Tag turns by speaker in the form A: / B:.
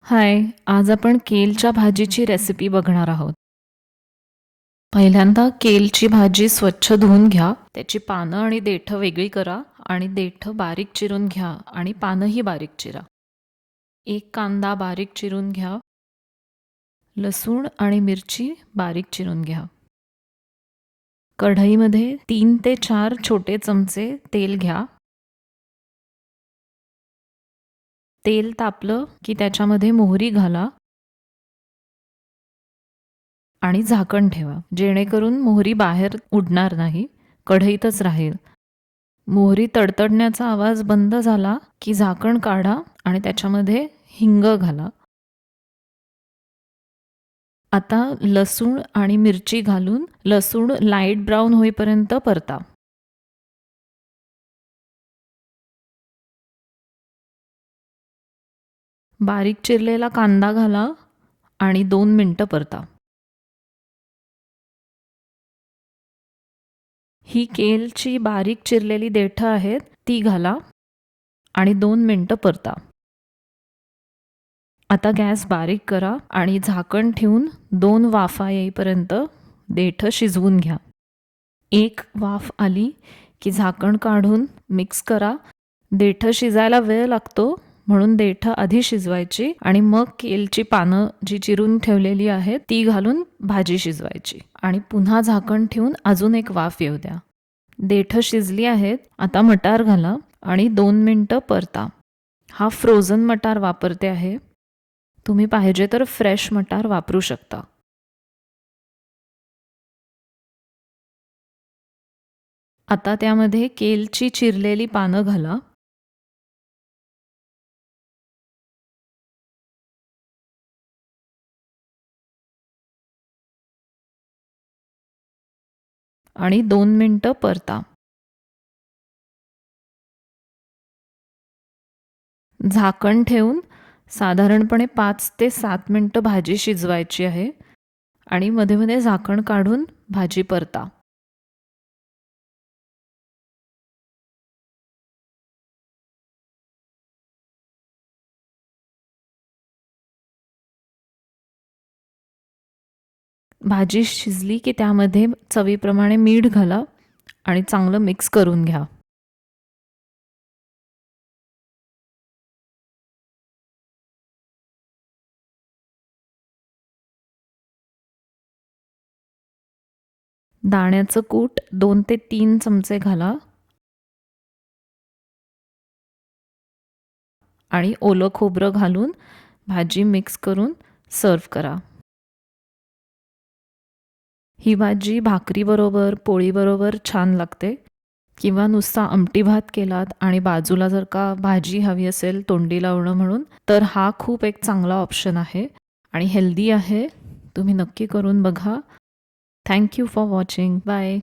A: हाय, आज आपण केलच्या भाजीची रेसिपी बघणार आहोत. पहिल्यांदा केलची भाजी स्वच्छ धुवून घ्या. त्याची पानं आणि देठं वेगळी करा आणि देठं बारीक चिरून घ्या आणि पानंही बारीक चिरा. एक कांदा बारीक चिरून घ्या. लसूण आणि मिरची बारीक चिरून घ्या. कढईमध्ये 3 ते 4 छोटे चमचे तेल घ्या. तेल तापलं की त्याच्यामध्ये मोहरी घाला आणि झाकण ठेवा, जेणेकरून मोहरी बाहेर उडणार नाही, कढईतच राहील. मोहरी तडतडण्याचा आवाज बंद झाला की झाकण काढा आणि त्याच्यामध्ये हिंग घाला. आता लसूण आणि मिरची घालून लसूण लाईट ब्राऊन होईपर्यंत परता. बारीक चिरलेला कांदा घाला आणि 2 मिनिटं परता. ही केलची बारीक चिरलेली देठं आहेत ती घाला आणि 2 मिनिटं परता. आता गॅस बारीक करा आणि झाकण ठेवून 2 वाफा येईपर्यंत देठं शिजवून घ्या. एक वाफ आली की झाकण काढून मिक्स करा. देठं शिजायला वेळ लागतो, म्हणून देठं आधी शिजवायची आणि मग केलची पानं जी चिरून ठेवलेली आहेत ती घालून भाजी शिजवायची आणि पुन्हा झाकण ठेवून अजून एक वाफ येऊ द्या. देठं शिजली आहेत. आता मटार घाला आणि 2 मिनिटं परता. हा फ्रोझन मटार वापरते आहे. तुम्ही पाहिजे तर फ्रेश मटार वापरू शकता. आता त्यामध्ये केलची चिरलेली पानं घाला आणि 2 मिनिटं परता. झाकण ठेवून साधारणपणे 5 ते 7 मिनिटं भाजी शिजवायची आहे आणि मध्ये मध्ये झाकण काढून भाजी परता. भाजी शिजली की त्यामध्ये चवीप्रमाणे मीठ घाला आणि चांगलं मिक्स करून घ्या. दाण्याचं कूट 2 ते 3 चमचे घाला आणि ओलं खोबरं घालून भाजी मिक्स करून सर्व्ह करा. ही भाजी भाकरीबरोबर, पोळीबरोबर छान लागते किंवा नुसता आमटी भात केलात आणि बाजूला जर का भाजी हवी असेल तोंडी लावणं म्हणून, तर हा खूप एक चांगला ऑप्शन आहे आणि हेल्दी आहे. तुम्ही नक्की करून बघा. Thank you for watching. Bye.